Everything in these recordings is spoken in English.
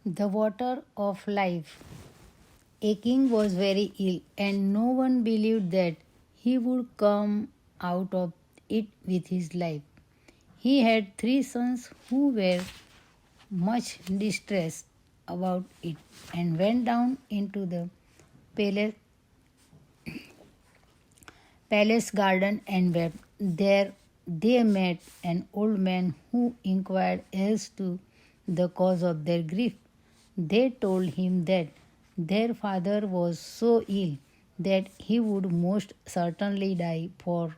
The water of life. A king was very ill, and no one believed that he would come out of it with his life. He had three sons who were much distressed about it and went down into the palace, palace garden and wept. There they met an old man who inquired as to the cause of their grief. They told him that their father was so ill that he would most certainly die, for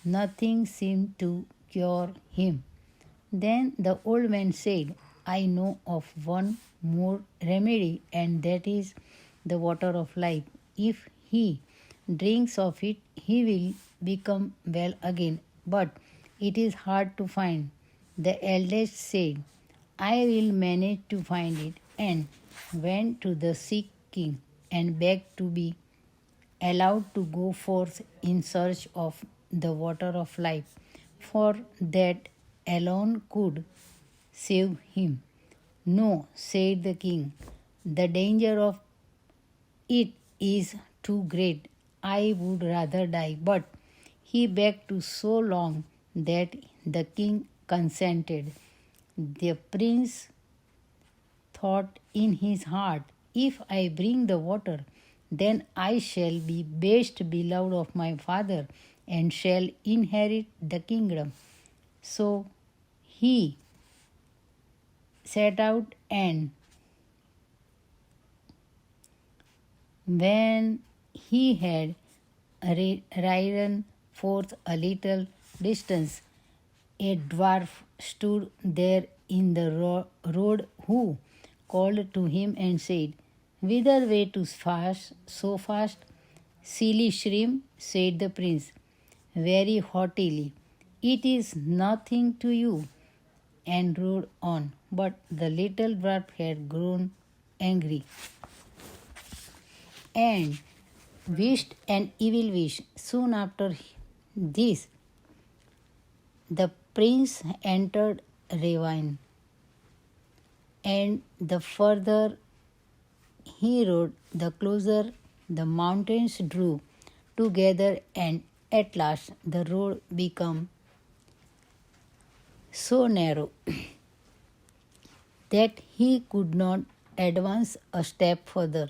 nothing seemed to cure him. Then the old man said, I know of one more remedy, and that is the water of life. If he drinks of it, he will become well again. But it is hard to find. The eldest said, I will manage to find it, and went to the sick king and begged to be allowed to go forth in search of the water of life, for that alone could save him. No, said the king, the danger of it is too great. I would rather die. But he begged to so long that the king consented. The prince thought in his heart, if I bring the water, then I shall be best beloved of my father and shall inherit the kingdom. So he set out, and when he had ridden forth a little distance, a dwarf stood there in the road who called to him and said, Whither way to fast so fast? Silly shrimp, said the prince, very haughtily. It is nothing to you, and rode on. But the little dwarf had grown angry and wished an evil wish. Soon after this, the prince entered ravine, and the further he rode, the closer the mountains drew together, and at last the road became so narrow that he could not advance a step further.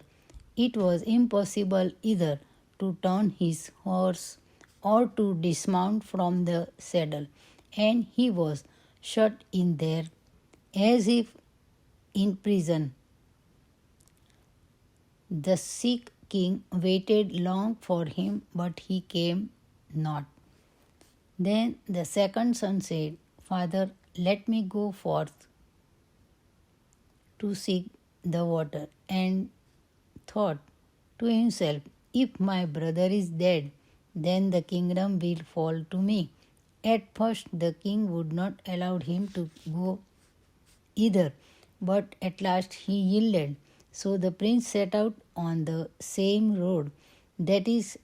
It was impossible either to turn his horse or to dismount from the saddle, and he was shut in there as if in prison. The sick king waited long for him, but he came not. Then the second son said, Father, let me go forth to seek the water, and thought to himself, if my brother is dead, then the kingdom will fall to me. At first the king would not allow him to go either, but at last he yielded. So the prince set out on the same road that is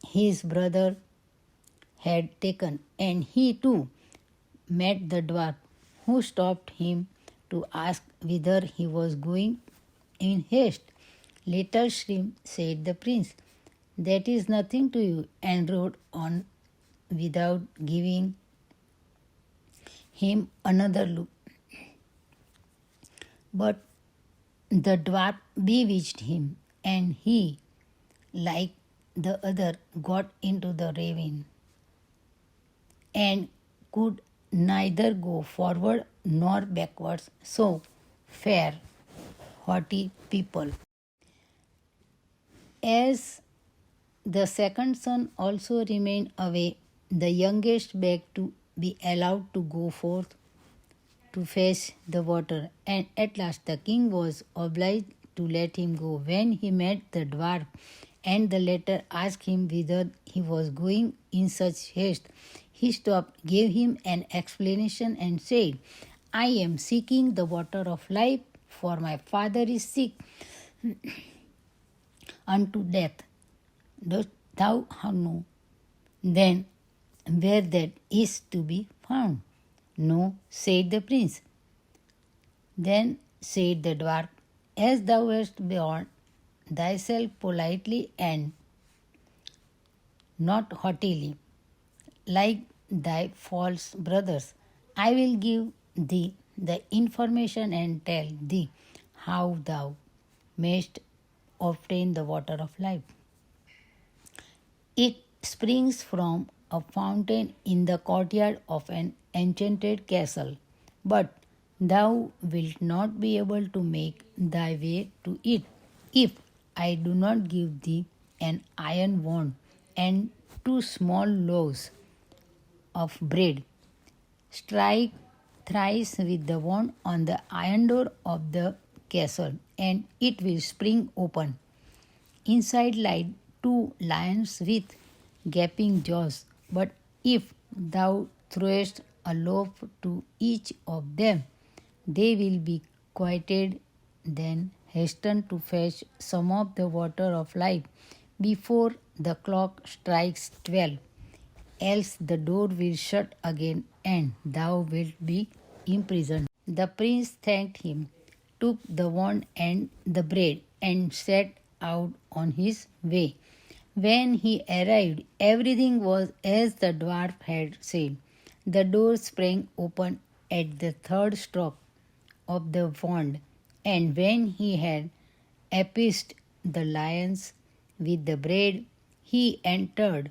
his brother had taken, and he too met the dwarf, who stopped him to ask whither he was going in haste. Little shrimp, said the prince, that is nothing to you, and rode on without giving him another look. But the dwarf bewitched him, and he, like the other, got into the ravine and could neither go forward nor backwards. So fair, haughty people. As the second son also remained away, the youngest begged to be allowed to go forth to fetch the water, and at last the king was obliged to let him go. When he met the dwarf, and the latter asked him whither he was going in such haste, he stopped, gave him an explanation, and said, I am seeking the water of life, for my father is sick unto death. Dost thou know then where that is to be found? No, said the prince. Then said the dwarf, as thou hast borne thyself politely and not haughtily, like thy false brothers, I will give thee the information and tell thee how thou mayst obtain the water of life. It springs from a fountain in the courtyard of an enchanted castle, but thou wilt not be able to make thy way to it if I do not give thee an iron wand and two small loaves of bread. Strike thrice with the wand on the iron door of the castle, and it will spring open. Inside lie two lions with gaping jaws, but if thou throwest a loaf to each of them, they will be quieted. Then hasten to fetch some of the water of life before the clock strikes 12, else the door will shut again and thou wilt be imprisoned. The prince thanked him, took the wand and the bread, and set out on his way. When he arrived, everything was as the dwarf had said. The door sprang open at the third stroke of the wand, and when he had appeased the lions with the bread, he entered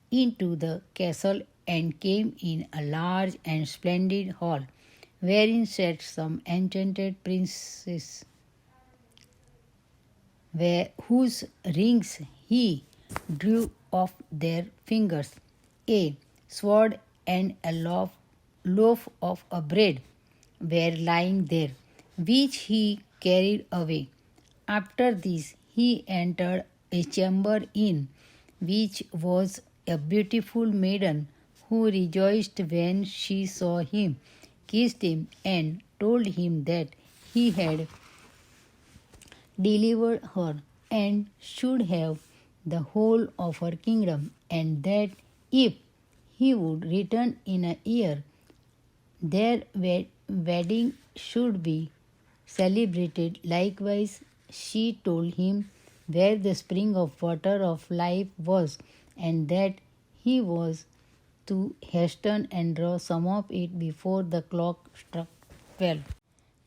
into the castle and came in a large and splendid hall, wherein sat some enchanted princes, whose rings he drew off their fingers. A sword and a loaf of a bread were lying there, which he carried away. After this, he entered a chamber in which was a beautiful maiden who rejoiced when she saw him, kissed him, and told him that he had delivered her and should have the whole of her kingdom, and that if he would return in a year, their wedding should be celebrated. Likewise, she told him where the spring of water of life was, and that he was to hasten and draw some of it before the clock struck 12.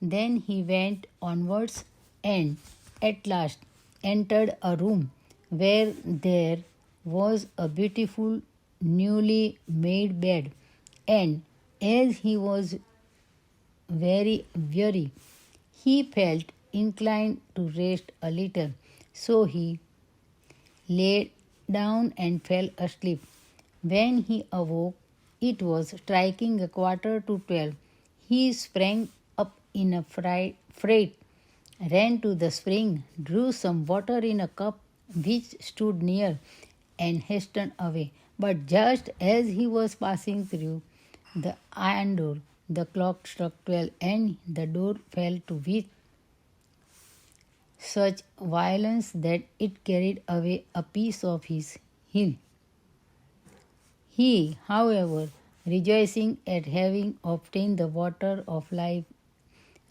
Then he went onwards and at last entered a room where there was a beautiful newly made bed, and as he was very weary, he felt inclined to rest a little, so he lay down and fell asleep. When he awoke, it was striking a quarter to 12. He sprang up in a fright, ran to the spring, drew some water in a cup which stood near, and hastened away. But just as he was passing through the iron door, the clock struck 12, and the door fell to with such violence that it carried away a piece of his heel. He, however, rejoicing at having obtained the water of life,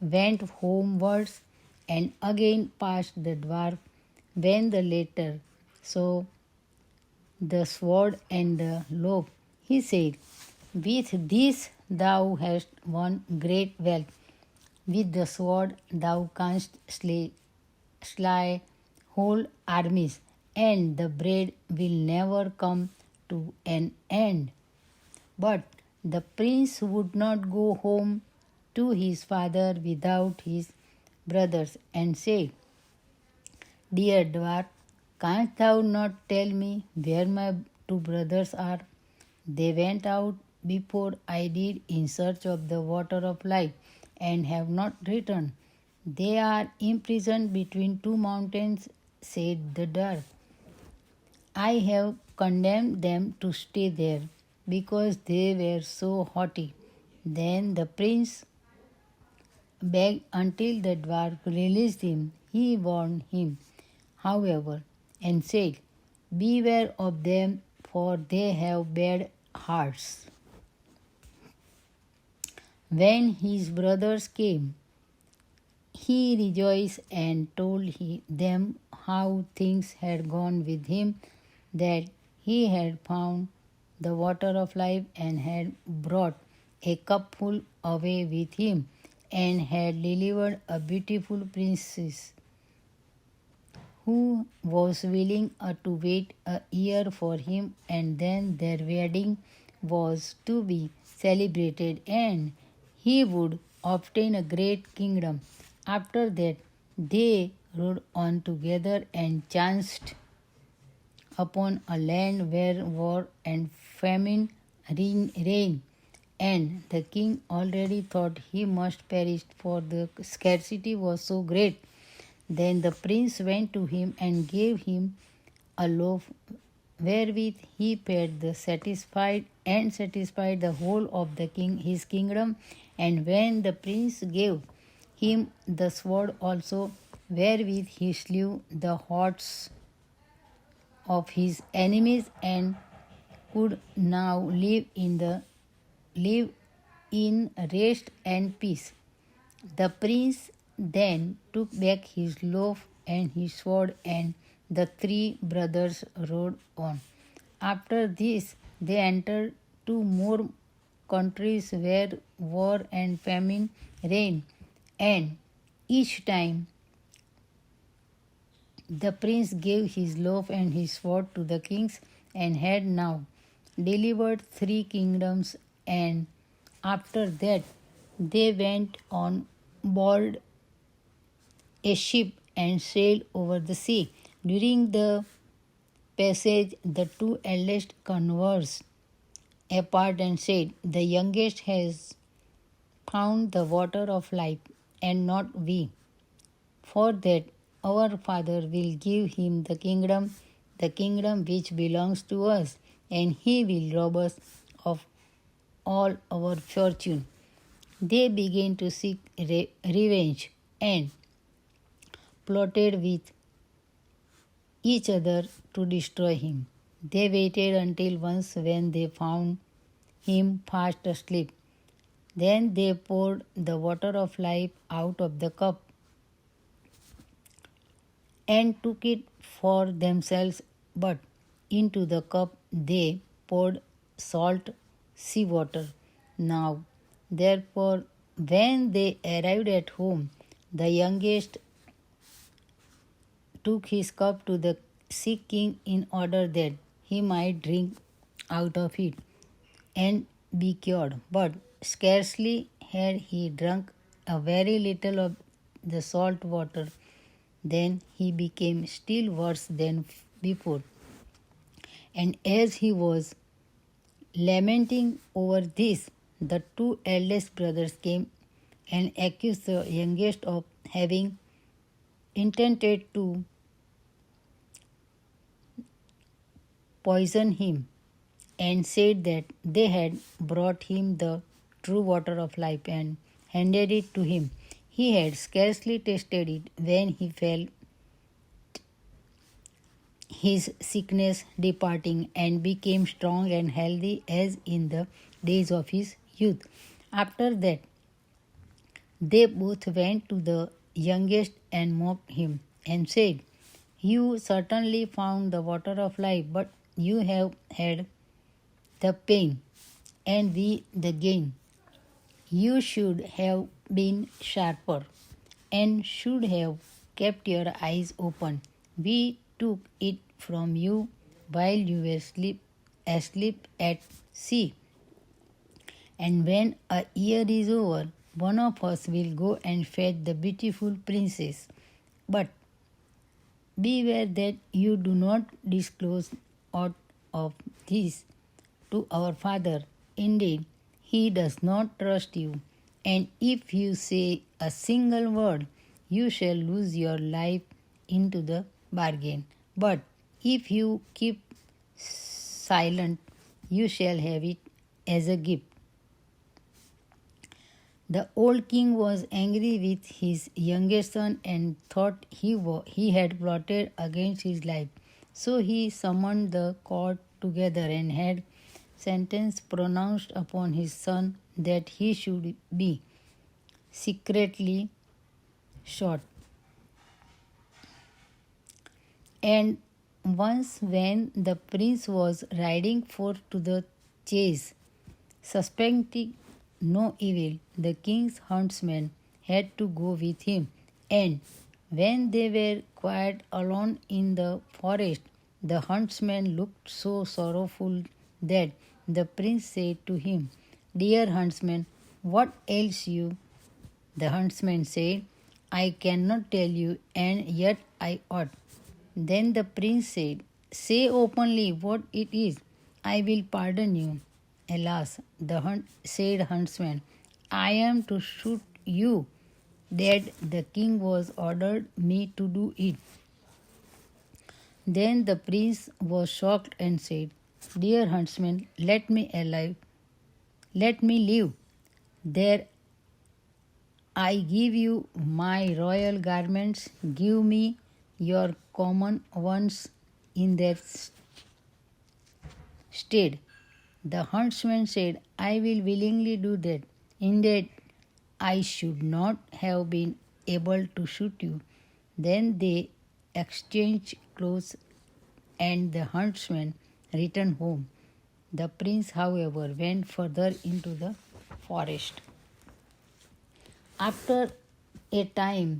went homewards and again passed the dwarf. When the latter saw the sword and the loaf, he said, with this thou hast won great wealth. With the sword thou canst slay whole armies, and the bread will never come to an end. But the prince would not go home to his father without his brothers, and said, dear dwarf, canst thou not tell me where my two brothers are? They went out before I did in search of the water of life, and have not returned. They are imprisoned between two mountains, said the dwarf. I have condemned them to stay there, because they were so haughty. Then the prince begged until the dwarf released him. He warned him, however, and said, beware of them, for they have bad hearts. When his brothers came, He rejoiced and told them how things had gone with him, that he had found the water of life and had brought a cupful away with him, and had delivered a beautiful princess who was willing to wait a year for him, and then their wedding was to be celebrated, and he would obtain a great kingdom. After that, they rode on together and chanced upon a land where war and famine reigned, and the king already thought he must perish, for the scarcity was so great. Then the prince went to him and gave him a loaf, wherewith he fed the satisfied the whole of the king his kingdom. And when the prince gave him the sword also, wherewith he slew the hordes of his enemies, and could now live in rest and peace. The prince then took back his loaf and his sword, and the three brothers rode on. After this, they entered two more countries where war and famine reigned, and each time the prince gave his loaf and his sword to the kings, and had now delivered three kingdoms. And after that, they went on board a ship and sailed over the sea. During the passage, the two eldest conversed apart and said, "The youngest has found the water of life, and not we. For that our father will give him the kingdom which belongs to us, and he will rob us of all our fortune." They began to seek revenge and plotted with each other to destroy him. They waited until once when they found him fast asleep. Then they poured the water of life out of the cup and took it for themselves, but into the cup they poured salt sea water. Now, therefore, when they arrived at home, the youngest took his cup to the sick king in order that he might drink out of it and be cured. But scarcely had he drunk a very little of the salt water, then he became still worse than before. And as he was lamenting over this, the two eldest brothers came and accused the youngest of having intended to poison him, and said that they had brought him the true water of life and handed it to him. He had scarcely tasted it when he felt his sickness departing, and became strong and healthy as in the days of his youth. After that, they both went to the youngest and mocked him, and said, "You certainly found the water of life, but you have had the pain, and we the gain. You should have been sharper, and should have kept your eyes open. We took it from you while you were asleep at sea. And when a year is over, one of us will go and fetch the beautiful princess. But beware that you do not disclose aught of this to our father. Indeed, he does not trust you, and if you say a single word, you shall lose your life into the bargain. But if you keep silent, you shall have it as a gift." The old king was angry with his youngest son and thought he had plotted against his life. So he summoned the court together and had sentence pronounced upon his son that he should be secretly short. And once, when the prince was riding forth to the chase, suspecting no evil, the king's huntsman had to go with him. And when they were quite alone in the forest, the huntsman looked so sorrowful that the prince said to him, "Dear huntsman, what ails you?" The huntsman said, "I cannot tell you, and yet I ought." Then the prince said, "Say openly what it is. I will pardon you." "Alas," said huntsman, "I am to shoot you dead. The king was ordered me to do it." Then the prince was shocked and said, "Dear huntsman, let me live. There I give you my royal garments. Give me your common ones in their stead." The huntsman said, "I will willingly do that. Indeed, I should not have been able to shoot you." Then they exchanged clothes and the huntsman returned home. The prince, however, went further into the forest. After a time,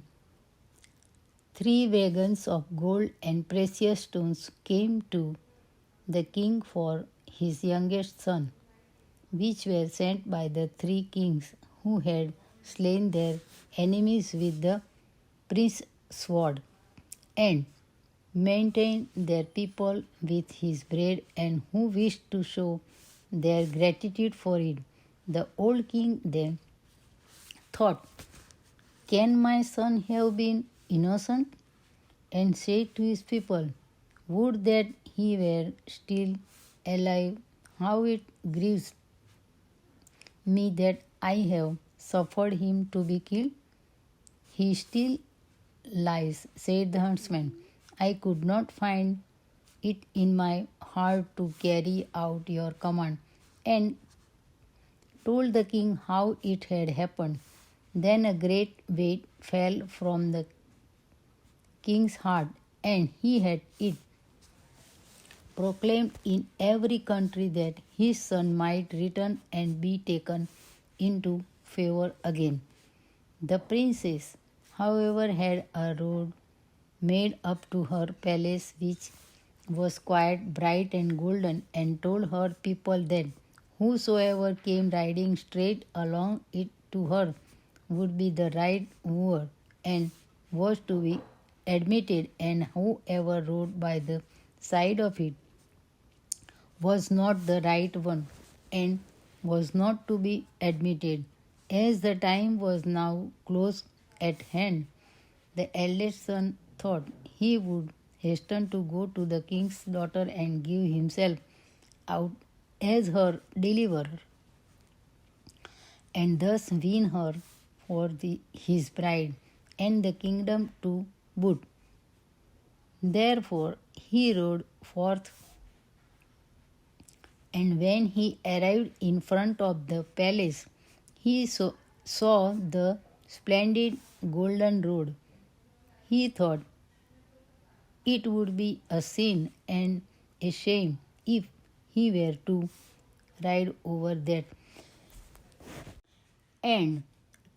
3 wagons of gold and precious stones came to the king for his youngest son, which were sent by the 3 kings who had slain their enemies with the prince's sword, and maintained their people with his bread, and who wished to show their gratitude for it. The old king then thought, "Can my son have been innocent?" and said to his people, "Would that he were still alive! How it grieves me that I have suffered him to be killed." "He still lies," said the huntsman. "I could not find it in my heart to carry out your command," and told the king how it had happened. Then a great weight fell from the king's heart, and he had it proclaimed in every country that his son might return and be taken into favor again. The princess, however, had a road made up to her palace, which was quite bright and golden, and told her people that whosoever came riding straight along it to her would be the right wooer and was to be admitted, and whoever rode by the side of it was not the right one and was not to be admitted. As the time was now close at hand, the eldest son thought he would hasten to go to the king's daughter and give himself out as her deliverer, and thus win her for his bride and the kingdom to boot. Therefore he rode forth, and when he arrived in front of the palace, he saw the splendid golden road. He thought it would be a sin and a shame if he were to ride over that, and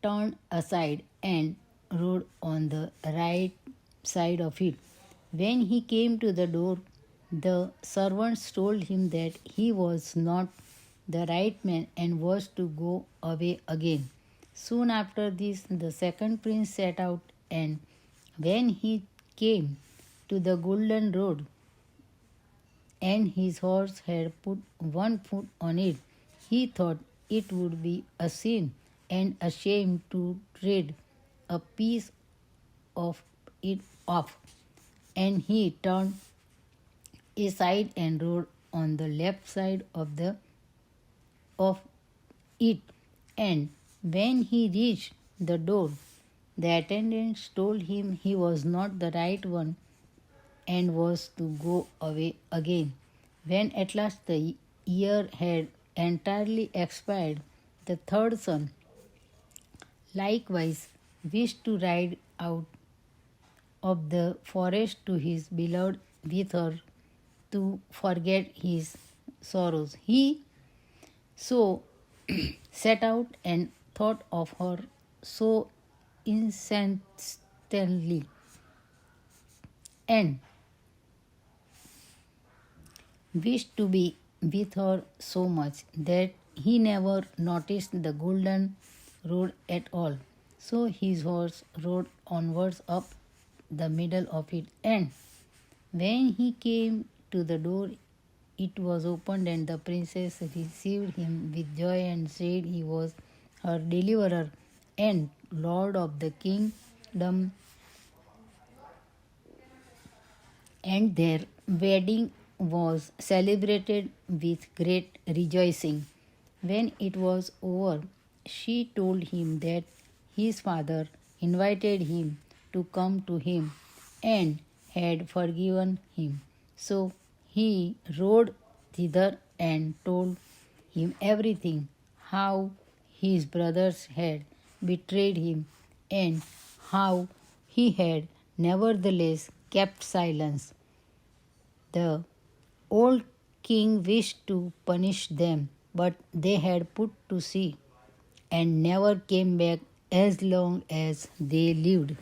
turned aside and rode on the right side of it. When he came to the door, the servants told him that he was not the right man and was to go away again. Soon after this, the second prince set out, and when he came to the golden road, and his horse had put one foot on it, he thought it would be a sin and a shame to tread a piece of it off, and he turned aside and rode on the left side of it. And when he reached the door, the attendants told him he was not the right one and was to go away again. When at last the year had entirely expired, the third son likewise wished to ride out of the forest to his beloved with her to forget his sorrows. He so set out and thought of her so incessantly and wished to be with her so much that he never noticed the golden road at all. So his horse rode onwards up the middle of it, and when he came to the door, it was opened, and the princess received him with joy and said he was her deliverer and lord of the kingdom, and their wedding was celebrated with great rejoicing. When it was over, she told him that his father invited him to come to him and had forgiven him. So he rode thither and told him everything, how his brothers had betrayed him and how he had nevertheless kept silence. The old king wished to punish them, but they had put to sea and never came back as long as they lived.